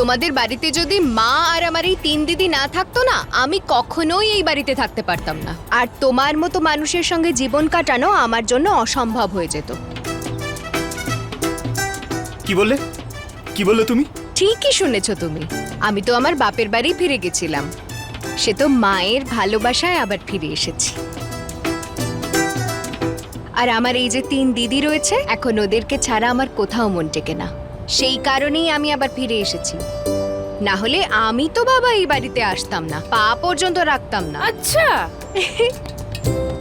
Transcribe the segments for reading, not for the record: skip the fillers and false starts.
তোমাদের বাড়িতে যদি মা আর আমার এই 3 দিদি না থাকতো না, আমি কখনোই এই বাড়িতে থাকতে পারতাম না। আর তোমার মতো মানুষের সঙ্গে জীবন কাটানো আমার জন্য অসম্ভব হয়ে যেত। কি বললে? কি বললে তুমি? ঠিকই শুনেছো তুমি। আমি তো আমার বাপের বাড়ি ফিরে গেছিলাম, সে তো মায়ের ভালোবাসায় আবার ফিরে এসেছি। আর আমার এই যে 3 দিদি রয়েছে, এখন ওদেরকে ছাড়া আমার কোথাও মন টেকে না। সেই কারণেই আমি আবার ফিরে এসেছি। না হলে আমি তো বাবা এই বাড়িতে আসতাম না, পা পর্যন্ত রাখতাম না। আচ্ছা,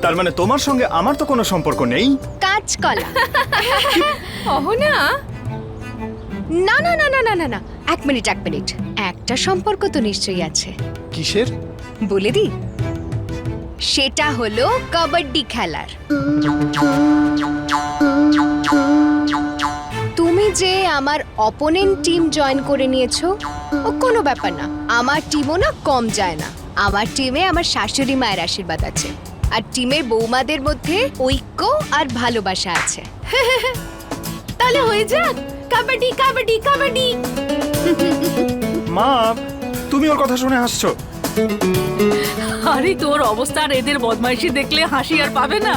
তার মানে তোমার সঙ্গে আমার তো কোনো সম্পর্ক নেই? কাঁচকলা। অহনা, না না না না না না না, এক মিনিট একটা সম্পর্ক তো নিশ্চয়ই আছে। কিসের? বলে দি, সেটা হলো কাবাডি খেলার। তুমি যে আমার অপোনেন্ট টিম জয়েন করে নিয়েছো, ও কোনো ব্যাপার না। আমার টিমও না কম যায় না। আমার টিমে আমার শাশুড়ি মায়ের আশীর্বাদ আছে, আর টিমের বৌমাদের মধ্যে ঐক্য আর ভালোবাসা আছে। তাহলে হয়ে যাক কাবাডি কাবাডি কাবাডি। মা, তুমি ওর কথা শুনে হাসছো? আরে তোর অবস্থা আর এদের বদমাইশি দেখলে হাসি আর পাবে না।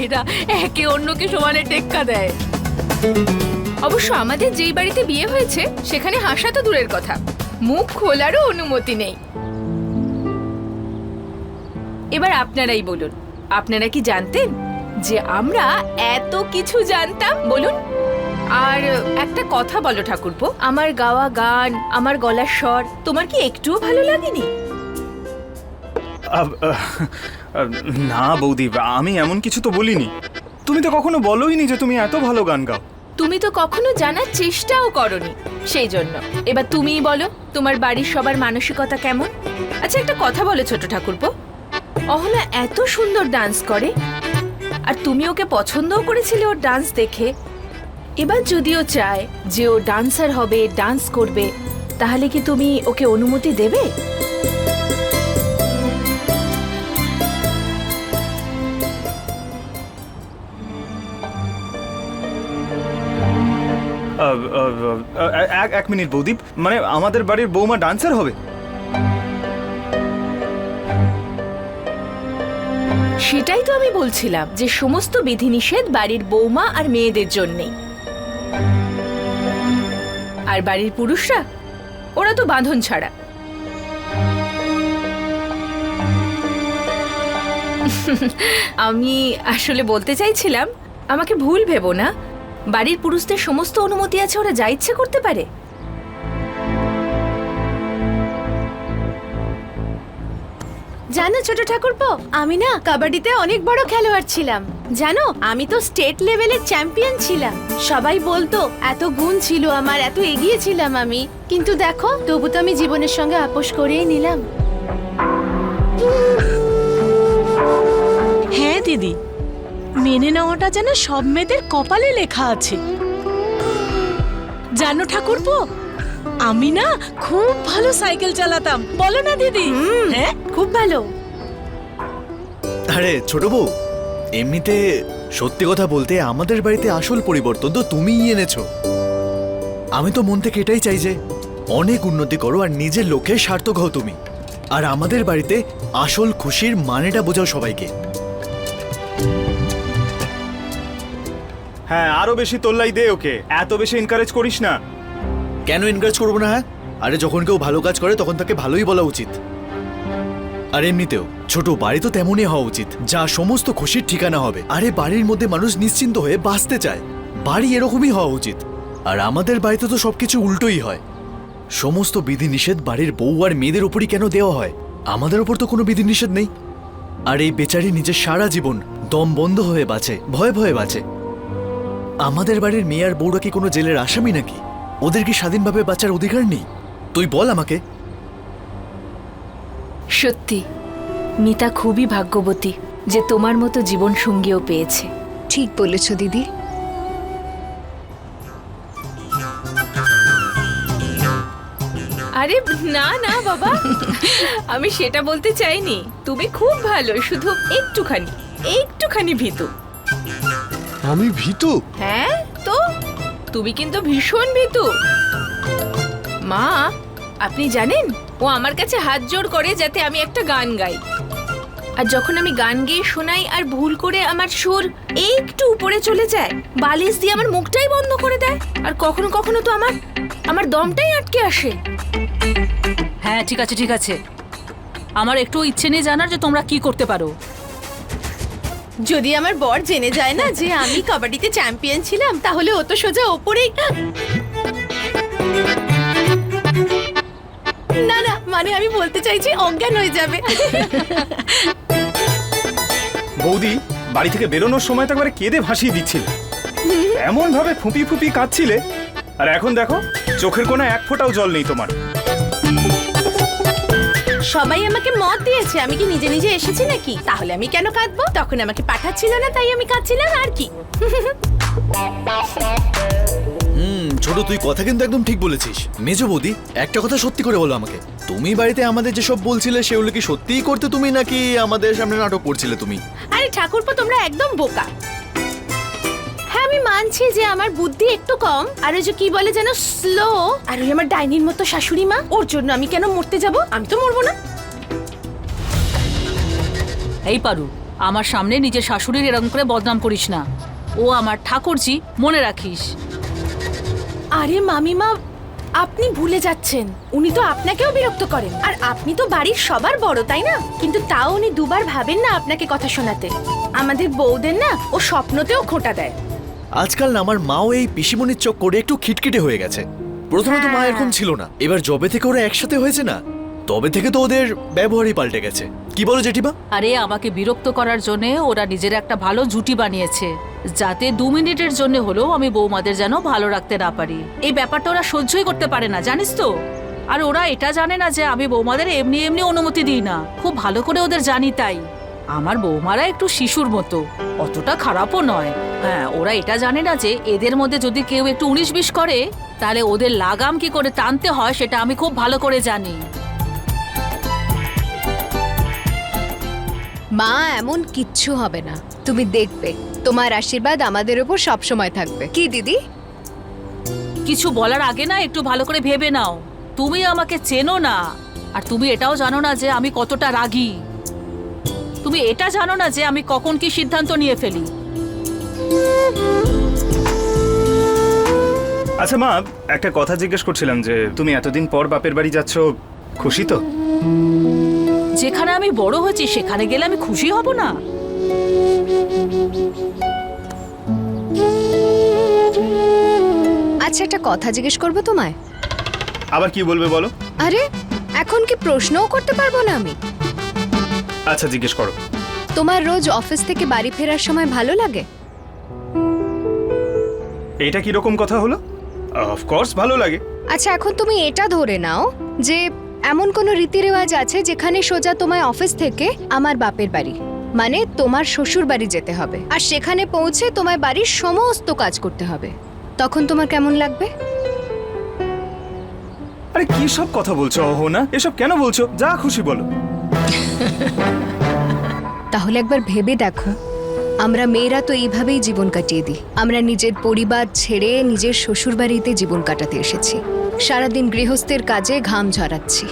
এরা একে অন্যকে সমানে টেক্কা দেয়। অবশ্য আমাদের যেই বাড়িতে বিয়ে হয়েছে সেখানে হাসা তো দূরের কথা, মুখ খোলারও অনুমতি নেই। এবার আপনারাই বলুন, আপনারা কি জানতেন যে আমরা এত কিছু জানতাম? বলুন। আর একটা কথা বলো ঠাকুরপো, আমার গাওয়া গান, আমার গলার স্বর তোমার কি একটুও ভালো লাগেনি? না বৌদি, আমি এমন কিছু তো বলিনি। তুমি তো কখনো বলোইনি যে তুমি এত ভালো গান গাও। তুমি তো কখনো জানার চেষ্টাও করনি, সেই জন্য। এবার তুমিই বলো, তোমার বাড়ির সবার মানসিকতা কেমন? আচ্ছা একটা কথা বলো ছোট ঠাকুরপো, অহনা এত সুন্দর ডান্স করে, আর তুমি ওকে পছন্দও করেছিলে ওর ডান্স দেখে। এবার যদিও চায় যে ও ডান্সার হবে, ডান্স করবে, তাহলে কি তুমি ওকে অনুমতি দেবে? এক মিনিট বৌদি, মানে আমাদের বাড়ির বৌমা ডান্সার হবে? সেটাই তো আমি বলছিলাম, যে সমস্ত বিধিনিষেধ বাড়ির বৌমা আর মেয়েদের জন্যেই। আর বাড়ির পুরুষরা, ওরা তো বাঁধন ছাড়া। আমি আসলে বলতে চাইছিলাম, আমাকে ভুল ভেবো না, বাড়ির পুরুষদের সমস্ত অনুমতি আছে, ওরা যা ইচ্ছে করতে পারে। জানো ছোট ঠাকুরপো, আমি না কাবাডিতে অনেক বড় খেলোয়াড় ছিলাম। জানো, আমি তো স্টেট লেভেলের চ্যাম্পিয়ন ছিলাম। সবাই বলতো এত গুণ ছিল আমার, এত এগিয়ে ছিলাম আমি। কিন্তু দেখো, তবু তো আমি জীবনের সঙ্গে আপোষ করেই নিলাম। হ্যাঁ দিদি, মেনে নেওয়াটা যেন সব মেয়েদের কপালে লেখা আছে। জানো ঠাকুরপো, আমি না খুব ভালো সাইকেল চালাতাম, বলো না দিদি? হ্যাঁ, খুব ভালো। আরে ছোট বউ, এমনিতে সত্যি কথা বলতে আমাদের বাড়িতে আসল পরিবর্তন তো তুমিই এনেছো। আমি তো মন থেকে এটাই চাই যে অনেক উন্নতি করো আর নিজের লক্ষ্যে সার্থক হও তুমি। আর আমাদের বাড়িতে আসল খুশির মানেটা বোঝাও সবাইকে। হ্যাঁ, আরো বেশি তোল্লাই দে ওকে, এত বেশি এনকারেজ করিস না। কেন এনকারেজ করবো না? হ্যাঁ, আরে যখন কেউ ভালো কাজ করে তখন তাকে ভালোই বলা উচিত। আর এমনিতেও ছোট বাড়ি তো তেমনই হওয়া উচিত, যা সমস্ত খুশির ঠিকানা হবে। আরে বাড়ির মধ্যে মানুষ নিশ্চিন্ত হয়ে বাঁচতে চায়, বাড়ি এরকমই হওয়া উচিত। আর আমাদের বাড়িতে তো সবকিছু উল্টোই হয়। সমস্ত বিধিনিষেধ বাড়ির বউ আর মেয়েদের উপরই কেন দেওয়া হয়? আমাদের ওপর তো কোনো বিধিনিষেধ নেই। আর এই বেচারি নিজের সারা জীবন দম বন্ধ হয়ে বাঁচে, ভয়ে ভয়ে বাঁচে। আমাদের বাড়ির মেয়ে আর বউরা কি কোনো জেলের আসামি নাকি? ওদের কি স্বাধীনভাবে বাঁচার অধিকার নেই? তুই বল আমাকে। সত্যি মিতা খুবই ভাগ্যবতী যে তোমার মতো জীবন সঙ্গীও পেয়েছে। ঠিক বলেছ দিদি। আরে না না বাবা, আমি সেটা বলতে চাইনি। তুমি খুব ভালো, শুধু একটুখানি ভীতু। আমি ভীতু? হ্যাঁ তো, তুমি কিন্তু ভীষণ ভীতু। মা আপনি জানেন ও আমার কাছে হাত জোড় করে যাতে আমি একটা গান গাই। আর যখন আমি গান গেয়ে শোনাই আর ভুল করে আমার সুর একটু উপরে চলে যায়, বালিশ দিয়ে আমার মুখটাই বন্ধ করে দেয়। আর কখনো কখনো তো আমার দমটাই আটকে আসে। হ্যাঁ ঠিক আছে ঠিক আছে, আমার একটু ইচ্ছে নেই জানার যে তোমরা কি করতে পারো। যদি আমার বর জেনে যায় না যে আমি কাবাডিতে চ্যাম্পিয়ন ছিলাম, তাহলে ও তো সোজা ওপরেই। না না, মানে আমি বলতে চাইছি অজ্ঞান হয়ে যাবে। বৌদি, বাড়ি থেকে বেরোনোর সময় তো একবারে কেঁদে ভাসিয়ে দিচ্ছিলে, এমন ভাবে ফুপি ফুপি কাঁদছিলে, আর এখন দেখো চোখের কোণে এক ফোঁটাও জল নেই তোমার। সবাই আমাকে মত দিয়েছে, আমি কি নিজে নিজে এসেছি নাকি? তাহলে আমি কেন কাঁদবো? তখন আমাকে পাঠাচ্ছিল না, তাই আমি কাঁদছিলাম আর কি। ছোট, তুই কথা কিন্তু একদম ঠিক বলেছিস। মেজো বৌদি, একটা কথা সত্যি করে বলো আমাকে, তুমি বাড়িতে আমাদের যেসব বলছিলে সেগুলো কি সত্যিই করতে তুমি, নাকি আমাদের সামনে নাটক করছিলে তুমি? আরে ঠাকুরপো, তোমরা একদম বোকা। হ্যাঁ, আমি মানছি যে আমার বুদ্ধি একটু কম, আর ওই যে কি বলে যেন স্লো, আর ওই আমার ডাইনির মতো শাশুড়ি মা, ওর জন্য আমি কেন মরতে যাব? আমি তো মরবো না। এই পারু, আমার সামনে নিজের শাশুড়ির এরকম করে বদনাম করিস না। ও আমার ঠাকুরজি, মনে রাখিস। আরে মামিমা, আপনি ভুলে যাচ্ছেন, উনি তো আপনাকেও বিরক্ত করেন, আর আপনি তো বাড়ির সবার বড়, তাই না? কিন্তু তাও উনি দুবার ভাবেন না আপনাকে কথা শোনাতে। আমাদের বউদের না ও স্বপ্নতেও খোঁটা দেয়। আজকাল না আমার মাও এই পিসিমনির চোখ করে একটু খিটখিটে হয়ে গেছে। প্রথমে তো মা এরকম ছিল না, এবার যবে থেকে ওরা একসাথে হয়েছে না, তবে থেকে তো ওদের ব্যবহারই পাল্টে গেছে। কি বলো জেঠিমা? আরে আমাকে বিরক্ত করার জন্য ওরা নিজের একটা ভালো জুটি বানিয়েছে, যাতে 2 মিনিটের জন্য হলেও আমি বৌমাদের যেন ভালো রাখতে না পারি। এই ব্যাপারটা ওরা সহ্যই করতে পারে না, জানিস তো। আর ওরা এটা জানে না যে আমি বৌমাদের এমনি এমনি অনুমতি দিই না, খুব ভালো করে ওদের জানি। তাই আমার বৌমারা একটু শিশুর মতো, অতটা খারাপও নয়। হ্যাঁ, ওরা এটা জানে না যে এদের মধ্যে যদি কেউ একটু 19-20 করে, তাহলে ওদের লাগাম কি করে টানতে হয় সেটা আমি খুব ভালো করে জানি। মা, এমন কিচ্ছু হবে না, তুমি দেখবে। তোমার আশীর্বাদ আমাদের উপর সবসময় থাকবে। কি দিদি? কিছু বলার আগে না একটু ভালো করে ভেবে নাও। তুমি আমাকে চেনো না, আর তুমি এটাও জানো না যে আমি কতটা রাগী। তুমি এটা জানো না যে আমি কখন কি সিদ্ধান্ত নিয়ে ফেলি। আচ্ছা মা, একটা কথা জিজ্ঞেস করছিলাম যে তুমি এতদিন পর বাপের বাড়ি যাচ্ছ, খুশি তো? যেখানে আমি বড় হয়েছি সেখানে গেলে আমি খুশি হব না? আচ্ছা, একটা কথা জিজ্ঞেস করবো তোমায়। আবার কি বলবে বলো? আরে, এখন কি প্রশ্নও করতে পারবো না আমি? আচ্ছা জিজ্ঞেস করো। তোমার রোজ অফিস থেকে বাড়ি ফেরার সময় ভালো লাগে? এটা কি রকম কথা হলো? অফকোর্স ভালো লাগে। আচ্ছা, এখন তুমি এটা ধরে নাও যে এমন কোনো রীতিরেওয়াজ আছে যেখানে সোজা তোমায় অফিস থেকে আমার বাপের বাড়ি, মানে তোমার শ্বশুর বাড়ি যেতে হবে, আর সেখানে পৌঁছে তোমায় বাড়ির সমস্ত কাজ করতে হবে। তখন তোমার কেমন লাগবে? আরে কি সব কথা বলছো অহনা? এসব কেন বলছো? যা খুশি বলো। তাহলে একবার ভেবে দেখো, আমরা মেয়েরা তো এইভাবেই জীবন কাটিয়ে দিই। আমরা নিজের পরিবার ছেড়ে নিজের শ্বশুর বাড়িতে জীবন কাটাতে এসেছি। সারাদিন গৃহস্থের কাজে ঘাম ঝরাচ্ছি,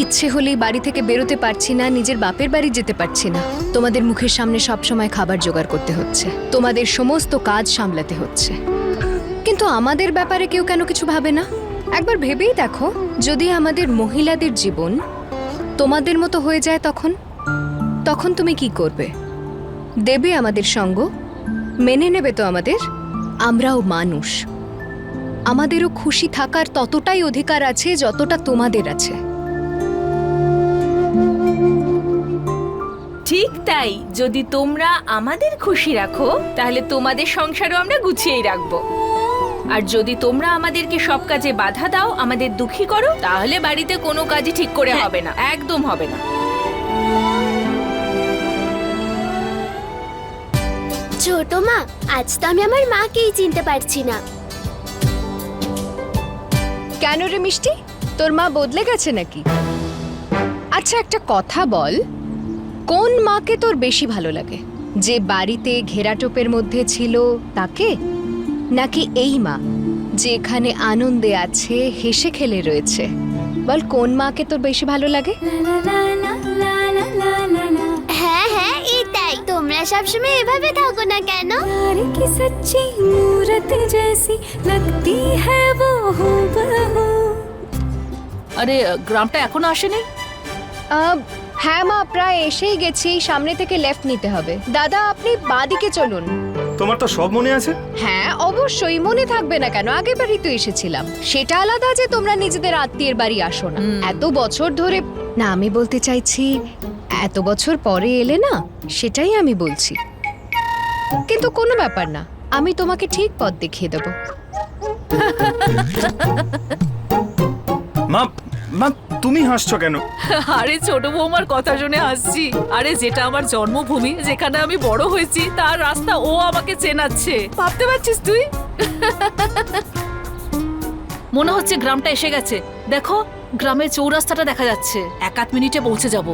ইচ্ছে হলেই বাড়ি থেকে বেরোতে পারছি না, নিজের বাপের বাড়ি যেতে পারছি না। তোমাদের মুখের সামনে সবসময় খাবার জোগাড় করতে হচ্ছে, তোমাদের সমস্ত কাজ সামলাতে হচ্ছে। কিন্তু আমাদের ব্যাপারে কেউ কেন কিছু ভাবে না? একবার ভেবেই দেখো, যদি আমাদের মহিলাদের জীবন তোমাদের মতো হয়ে যায়, তখন তুমি কি করবে? দেবে আমাদের সঙ্গ? মেনে নেবে তো আমাদের? আমরাও মানুষ, আমাদেরও খুশি থাকার ততটাই অধিকার আছে যতটা তোমাদের আছে। ঠিক তাই, যদি তোমরা আমাদের খুশি রাখো তাহলে তোমাদের সংসারও আমরা গুছিয়েই রাখবো। আর যদি তোমরা আমাদেরকে সব কাজে বাধা দাও, আমাদের দুঃখী করো, তাহলে বাড়িতে কোনো কাজই ঠিক করে হবে না, একদম হবে না। ছোট মা, আজ তো আমি আমার মাকেই চিনতে পারছি না। কেন রে মিষ্টি, তোর মা বদলে গেছে নাকি? আচ্ছা, একটা কথা বল, কোন মাকে তোর বেশি ভালো লাগে? যে বাড়িতে ঘেরাটোপের মধ্যে ছিল তাকে, নাকি এই মা যে এখানে আনন্দে আছে, হেসে খেলে রয়েছে? বল কোন মাকে তোর বেশি ভালো লাগে? হ্যাঁ হ্যাঁ এটাই, তোমরা সবসময় এভাবে থাকো না কেন? प्यार की सच्ची मूरत जैसी लगती है वो हूबहू। আরে গ্রামটা এখনো আসেনি? হ্যাঁ মা, প্রায় এসেই গেছি। সামনে থেকে লেফট নিতে হবে। দাদা আপনি বাঁদিকে চলুন। তোমার তো সব মনে আছে। হ্যাঁ অবশ্যই, মনে থাকবে না কেন? আগের বাড়ি তো এসেছিলাম। সেটা আলাদা যে তোমরা নিজেদের আত্মীয়ের বাড়ি আসো না। এত বছর ধরে না, আমি বলতে চাইছি এত বছর পরে এলে না, সেটাই আমি বলছি। কিন্তু কোনো ব্যাপার না, আমি তোমাকে ঠিক পথ দেখিয়ে দেবো। মা মা তুমি হাসছো কেন? আরে ছোট বৌমার কথা শুনে হাসছি। আরে যেটা আমার জন্মভূমি, যেখানে আমি বড় হয়েছি, তার রাস্তা ও আমাকে চেনাচ্ছে। ভাবতে পারছিস তুই? মনে হচ্ছে গ্রামটা এসে গেছে। দেখো গ্রামের চৌরাস্তাটা দেখা যাচ্ছে। 1-8 মিনিটে পৌঁছে যাব।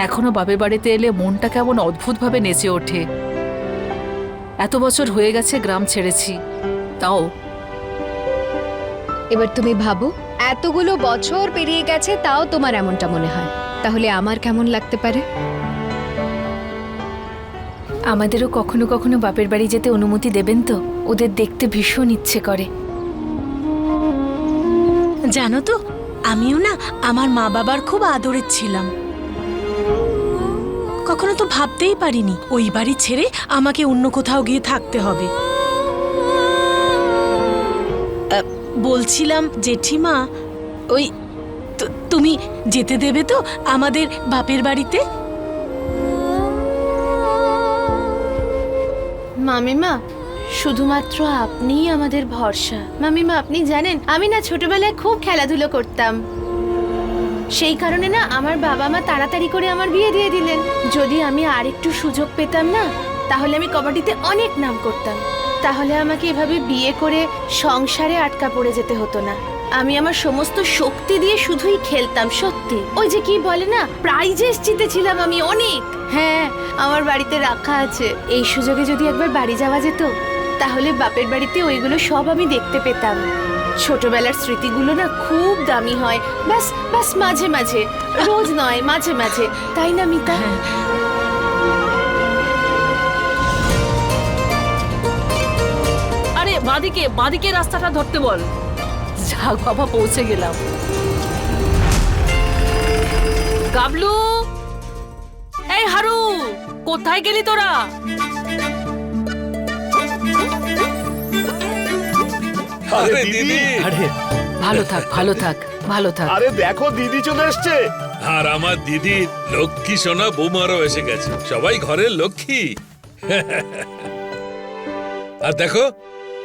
এখনো বাপের বাড়িতে এলে মনটা কেমন অদ্ভুতভাবে নেচে ওঠে। এত বছর হয়ে গেছে গ্রাম ছেড়েছি, তাও এবার তুমি ভাবো, এতগুলো বছর পেরিয়ে গেছে তাও তোমার এমনটা মনে হয়, তাহলে আমার কেমন লাগতে পারে? আমাদেরও কখনো কখনো বাপের বাড়ি যেতে অনুমতি দেবেন তো? ওদের দেখতে ভীষণ ইচ্ছে করে। জানো তো, আমিও না আমার মা বাবার খুব আদরের ছিলাম। কখনো তো ভাবতেই পারিনি ওই বাড়ি ছেড়ে আমাকে অন্য কোথাও গিয়ে থাকতে হবে। বলছিলাম জেঠিমা, ওই তুমি যেতে দেবে তো আমাদের বাপের বাড়িতে? মামিমা, শুধুমাত্র আপনিই আমাদের ভরসা। মামিমা আপনি জানেন, আমি না ছোটবেলায় খুব খেলাধুলো করতাম। সেই কারণে না আমার বাবা মা তাড়াতাড়ি করে আমার বিয়ে দিয়ে দিলেন। যদি আমি আরেকটু সুযোগ পেতাম না, তাহলে আমি কবাডিতে অনেক নাম করতাম। তাহলে আমাকে এভাবে বিয়ে করে সংসারে আটকা পড়ে যেতে হতো না। আমি আমার সমস্ত শক্তি দিয়ে শুধুই খেলতাম। সত্যি, ওই যে কি বলে না, প্রাইজেস জিতেছিলাম আমি অনেক। হ্যাঁ, আমার বাড়িতে রাখা আছে। এই সুযোগে যদি একবার বাড়ি যাওয়া যেত, তাহলে বাপের বাড়িতে ওইগুলো সব আমি দেখতে পেতাম। ছোটবেলার স্মৃতিগুলো না খুব দামি হয়। ব্যাস ব্যাস মাঝে মাঝে, রোজ নয়, মাঝে মাঝে, তাই না মিতা? আরে বাঁদিকে বাঁদিকে রাস্তাটা ধরতে বল। যাক বাবা, পৌঁছে গেলাম। গাবলু, এই হারু, কোথায় গেলি তোরা? আরে দিদি, আরে ভালো থাক, ভালো থাক, ভালো থাক। আরে দেখো দিদি চলে এসছে। আর আমার দিদি লক্ষ্মী সোনা বৌমারও এসে গেছে। সবাই ঘরের লক্ষ্মী। আর দেখো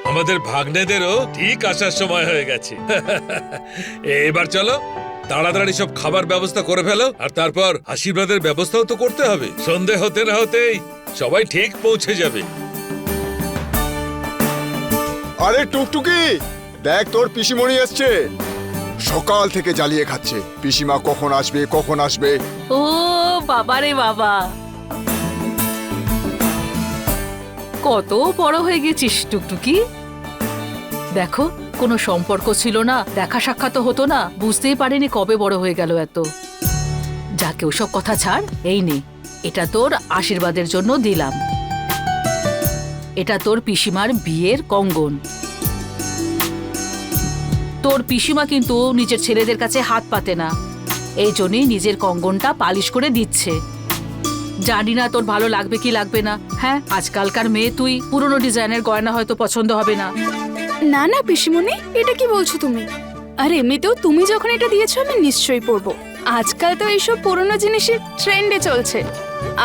আমাদের ভাগ্নেদেরও ঠিক আসার সময় হয়ে গেছে। এবার চলো তাড়াতাড়ি সব খাবার ব্যবস্থা করে ফেলো, আর তারপর আশীর্বাদের ব্যবস্থাও তো করতে হবে। সন্ধে হতে না হতেই সবাই ঠিক পৌঁছে যাবে। আরে টুকটুকি, দেখ তোর পিসিমণি এসছে। সকাল থেকে জ্বালিয়ে খাচ্ছে, পিসিমা কখন আসবে কখন আসবে। ও বাবা রে বাবা, কত বড় হয়ে গেছিস টুকটুকি। দেখো, কোনো সম্পর্ক ছিল না, দেখা সাক্ষাৎ হতো না, বুঝতেই পারিনি কবে বড় হয়ে গেল এত। যাকে ওসব কথা ছাড়, এই নে, এটা তোর আশীর্বাদের জন্য দিলাম। এটা তোর পিসিমার বিয়ের কঙ্গন। তোর পিসিমা কিন্তু নিজের ছেলেদের কাছে হাত পাতে না, এই জন্যই নিজের কঙ্গনটা পালিশ করে দিচ্ছে। জানি না তোর ভালো লাগবে কি লাগবে না। হ্যাঁ, আজকালকার মেয়ে, তুই পুরনো ডিজাইনের গয়না হয়তো পছন্দ হবে না। না না পিসিমণি, এটা কি বলছো তুমি? আর এমনিতেও তুমি যখন এটা দিয়েছো আমি নিশ্চয়ই পরবো। আজকাল তো এইসব পুরনো জিনিসের ট্রেন্ডে চলছে,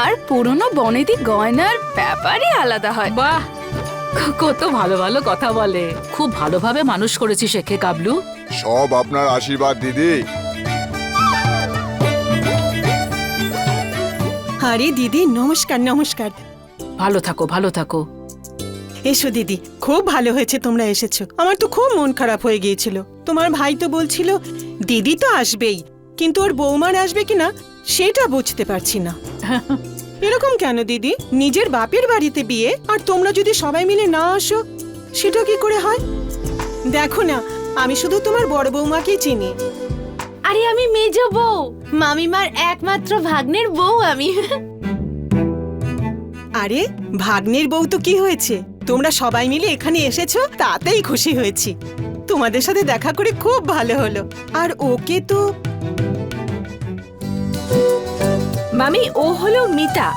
আর পুরনো বনেদি গয়নার ব্যাপারই আলাদা হয়। বাহ, কত ভালো ভালো কথা বলে। খুব ভালোভাবে মানুষ করেছিস একে গাবলু। সব আপনার আশীর্বাদ দিদি। আরে দিদি, নমস্কার নমস্কার। ভালো থাকো, ভালো থাকো। এসো দিদি, খুব ভালো হয়েছে তোমরা এসেছো। আমার তো খুব মন খারাপ হয়ে গিয়েছিল। তোমার ভাই তো বলছিল দিদি তো আসবেই, কিন্তু ওর বৌমার আসবে কিনা সেটা বুঝতে পারছি না। এরকম কেন দিদি? নিজের বাপের বাড়িতে বিয়ে, আর তোমরা যদি সবাই মিলে না আসো সেটা কি করে হয়? দেখো না, আমি শুধু তোমার বড় বৌমাকেই চিনি। আরে আমি মেজ বউ, মামিমার একমাত্র ভাগ্নের বউ আমি। আরে ভাগ্নের বউ তো কি হয়েছে, তোমরা সবাই মিলে এখানে এসেছো তাতেই খুশি হয়েছি। তোমাদের সাথে দেখা করে খুব ভালো হলো। আর ওকে তো মামি, ও হলো মিতা,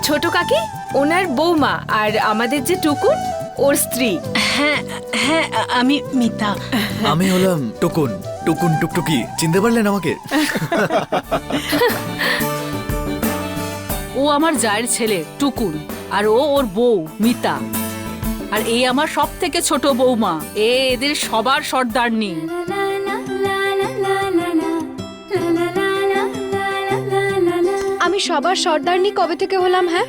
ছোট কাকি, ওনার বৌমা, আর আমাদের যে টুকুন ওর স্ত্রী। হ্যাঁ হ্যাঁ, আমি মিতা। আমি হলাম টুকুন, টুকুন টুকটুকি। চিনতে পারলেন আমাকে? ও আমার জায়ের ছেলে টুকুন, আর ও ওর বউ মিতা, আর এই আমার সব থেকে ছোট বৌমা। এদের সবার সর্দারনি। আমি সবার সর্দারনি কবে থেকে হলাম? হ্যাঁ,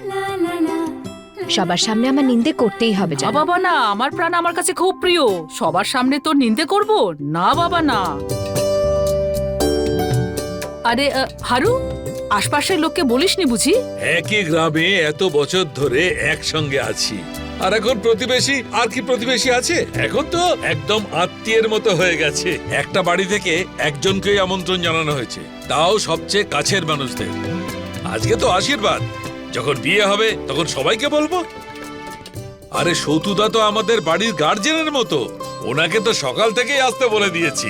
সবার সামনে আমার নিন্দে করতেই হবে জানো? বাবা না, আমার প্রাণ আমার কাছে খুব প্রিয়। সবার সামনে তোর নিন্দে করব না বাবা না। আরে হারু, আশপাশের লোককে বলিসনি বুঝি? একই গ্রামে এত বছর ধরে একসঙ্গে আছি, আর এখন প্রতিবেশী। আর কি প্রতিবেশী আছে? এখন তো একদম আত্মীয়ের মতো হয়ে গেছে। একটা বাড়ি থেকে একজনকেই আমন্ত্রণ জানানো হয়েছে, তাও সবচেয়ে কাছের মানুষদের। আজকে তো আশীর্বাদ, যখন বিয়ে হবে তখন সবাইকে বলবো। আরে সৌতুদা তো আমাদের বাড়ির গার্জেনের মতো, ওনাকে তো সকাল থেকেই আসতে বলে দিয়েছি।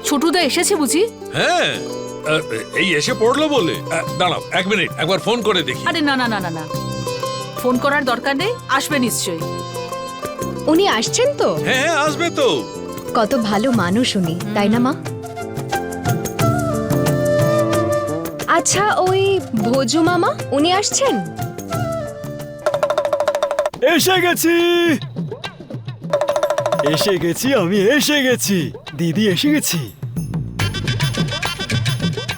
ছোটুদা এসেছে বুঝি? হ্যাঁ, এই এসে পড়লো বলে। দাঁড়াও 1 মিনিট, একবার ফোন করে দেখি। আরে না না না না না, ফোন করার দরকার নেই, আসবে নিশ্চয়ই। উনি আসছেন তো? হ্যাঁ, আসবে তো। কত ভালো মানুষ উনি, তাই না মা? আচ্ছা, ওই ভোজু মামা উনি আসছেন? এসে গেছি, এসে গেছি, আমি এসে গেছি। দিদি এসে গেছি।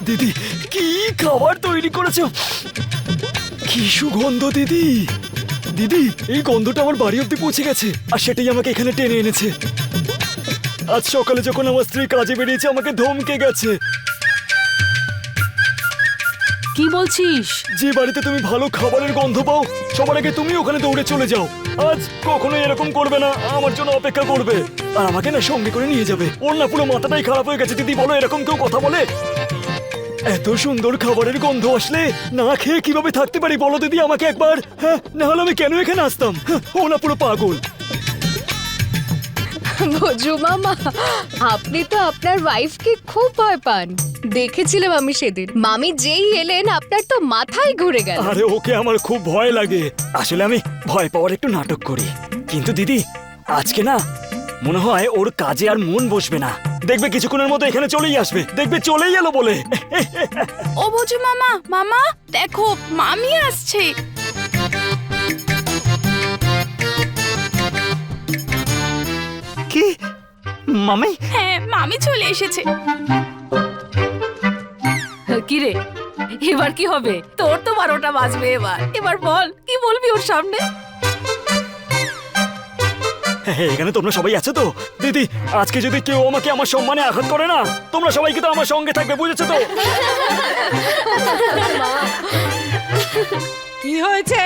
দিদি কি খাবার তৈরি করেছো, কি সুগন্ধ দিদি। দিদি এই গন্ধটা আমার বাড়ি অব্দি পৌঁছে গেছে, আর সেটাই আমাকে এখানে টেনে এনেছে। আজ সকালে যখন আমার স্ত্রী কাজে বেরিয়েছে আমাকে ধমকে গেছে। কি বলছিস? যে বাড়িতে তুমি ভালো খাবারের গন্ধ পাও সবার আগে তুমি ওখানে দৌড়ে চলে যাও। আজ কখনো এরকম করবে না, আমার জন্য অপেক্ষা করবে, আর আমাকে না সঙ্গে করে নিয়ে যাবে। ওর না পুরো মাথাটাই খারাপ হয়ে গেছে। দিদি বলো, এরকম কেউ কথা বলে? এত সুন্দর খাবারের গন্ধ আসলে না খেয়ে কিভাবে থাকতে পারি বলো দিদি আমাকে একবার। হ্যাঁ, না হলে আমি কেন এখানে আসতাম? ও না পুরো পাগল। ভোজু মামা, আপনি তো আপনার ওয়াইফকে খুব ভয় পান। দেখেছিলাম আমি সেদিন, মামি যেই এলেন আপনার তো মাথায় ঘুরে গেল। আরে ওকে আমার খুব ভয় লাগে, আসলে আমি ভয় পাওয়ার একটু নাটক করি। কিন্তু দিদি আজকে না মনে হয় ওর কাজে আর মন বসবে না। দেখবে কিছুক্ষণের মতো এখানে চলেই আসবে, দেখবে চলেই এলো বলে। ও বুঝু মামা, মামা দেখো মামি আসছে। কি মামি? হ্যাঁ, মামি চলে এসেছে। কি রে, এবার কি হবে? তোর তো 12টা বাজবে। এবার বল, কি বলবি ওর সামনে? এখানে তোমরা সবাই আছো তো? দিদি আজকে যদি কেউ আমাকে আমার সম্মানে আঘাত করে না, তোমরা সবাই কিন্তু আমার সঙ্গে থাকবে, বুঝেছো তো? কি হয়েছে?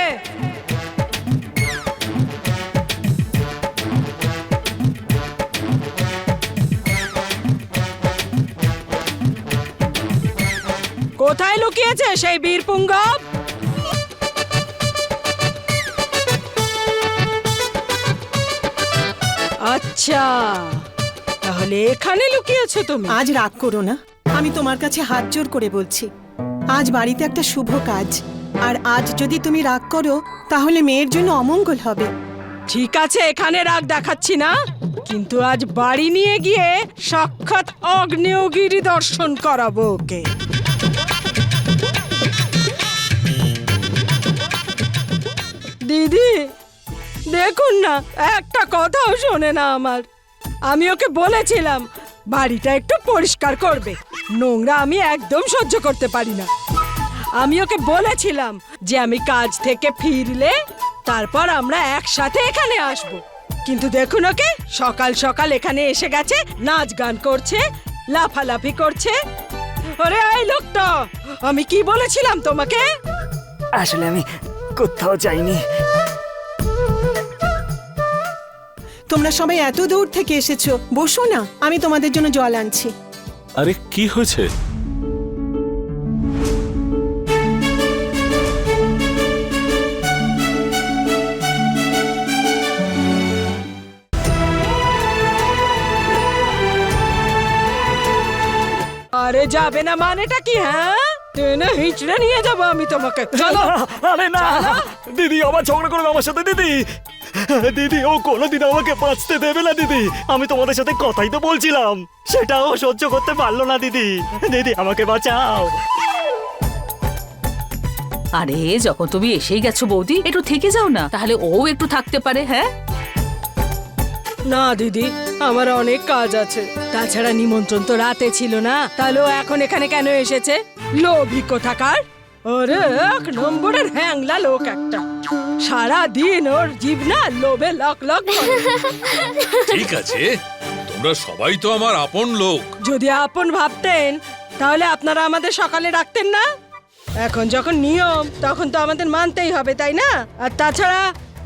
কোথায় লুকিয়েছে সেই বীরপুঙ্গব? আচ্ছা, তাহলে এখানে লুকিয়েছো তুমি। আজ রাগ করো না, আমি তোমার কাছে হাত জোর করে বলছি, আজ বাড়িতে একটা শুভ কাজ, আর আজ যদি তুমি রাগ করো তাহলে মেয়ের জন্য অমঙ্গল হবে। ঠিক আছে, এখানে রাগ দেখাচ্ছি না, কিন্তু আজ বাড়ি নিয়ে গিয়ে সাক্ষাৎ আগ্নেয়গিরি দর্শন করাবো ওকে। দিদি দেখুন না, একটা কথাও শোনে না আমার। আমি ওকে বলেছিলাম বাড়িটা একটু পরিষ্কার করবে, নোংরা আমি একদম সহ্য করতে পারি না। আমি ওকে বলেছিলাম যে আমি কাজ থেকে ফিরলে তারপর আমরা একসাথে এখানে আসব, কিন্তু দেখুন ওকে, সকাল সকাল এখানে এসে গেছে, নাচ গান করছে, লাফালাফি করছে। আরে এই লোকটা, আমি কি বলেছিলাম তোমাকে? আসলে আমি কোথাও যাইনি। তোমরা সবাই এত দূর থেকে এসেছো, বসো না, আমি তোমাদের জন্য জল আনছি। আরে কি হয়েছে? আরে যাবে না মানেটা কি? হ্যাঁ, টেনে হিচড়ে নিয়ে যাবো আমি তোমাকে। চলো। আরে না দিদি, আবার ঝগড়া করবে আমার সাথে দিদি। দিদি, ও কোনোদিন আমাকে বাঁচতে দেবে না দিদি। আমি তোমাদের সাথে কথাই তো বলছিলাম, সেটাও সহ্য করতে পারলো না দিদি। দিদি আমাকে বাঁচাও। আরে যখন তুমি এসেই গেছো বৌদি, একটু থেকে যাও না, তাহলে ও একটু থাকতে পারে। হ্যাঁ, না দিদি, আমার অনেক কাজ আছে। তাছাড়া নিমন্ত্রণ তো রাতে ছিল না, তাহলে ও এখন এখানে কেন এসেছে? লোভী কোথাকার। আরে এক নম্বরের হ্যাংলা লোক একটা। সারা দিন ওর জিভ না লোভে লক লক করে। ঠিক আছে, তোমরা সবাই তো আমার আপন লোক। যদি আপন ভাবতেন তাহলে আপনারা আমাদের সকালে ডাকতেন না? এখন যখন নিয়ম, তখন তো আমাদের মানতেই হবে, তাই না? আর তাছাড়া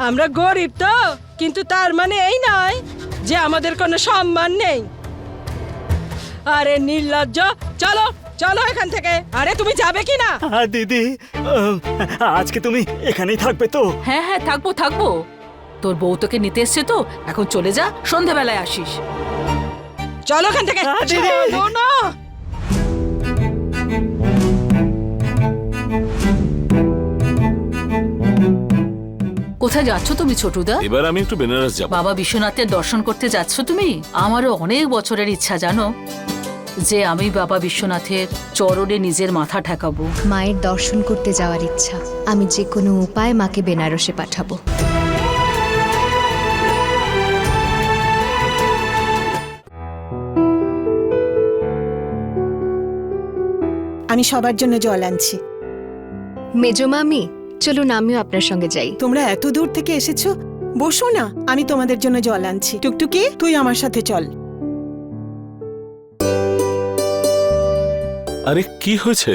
আমরা গরিব তো, কিন্তু তার মানে এই নয় যে আমাদের কোনো সম্মান নেই। আরে নির্লজ্জ, চলো চলো এখান থেকে। আরে তুমি যাবে কি না? দিদি, আজকে তুমি এখানেই থাকবে তো? হ্যাঁ হ্যাঁ, থাকবো থাকবো। তোর বউ তোকে নিতে এসছে তো, এখন চলে যা, সন্ধেবেলায় আসিস। চলো এখান থেকে। দিদি। চলো না। কোথায় যাচ্ছ তুমি ছোটুদা? এবার আমি একটু বেনারস যাব। বাবা বিশ্বনাথের দর্শন করতে যাচ্ছ তুমি? আমারও অনেক বছরের ইচ্ছা জানো, যে আমি বাবা বিশ্বনাথের চরণে নিজের মাথা ঠেকাবো। মায়ের দর্শন করতে যাওয়ার ইচ্ছা। আমি যে কোনো উপায়ে মাকে বেনারসে পাঠাবো। আমি সবার জন্য জল আনছি। মেজো মামি, চলুন আমিও আপনার সঙ্গে যাই। তোমরা এত দূর থেকে এসেছো, বসো না, আমি তোমাদের জন্য জল আনছি। টুকটুকি, তুই আমার সাথে চল। আরে কি হয়েছে?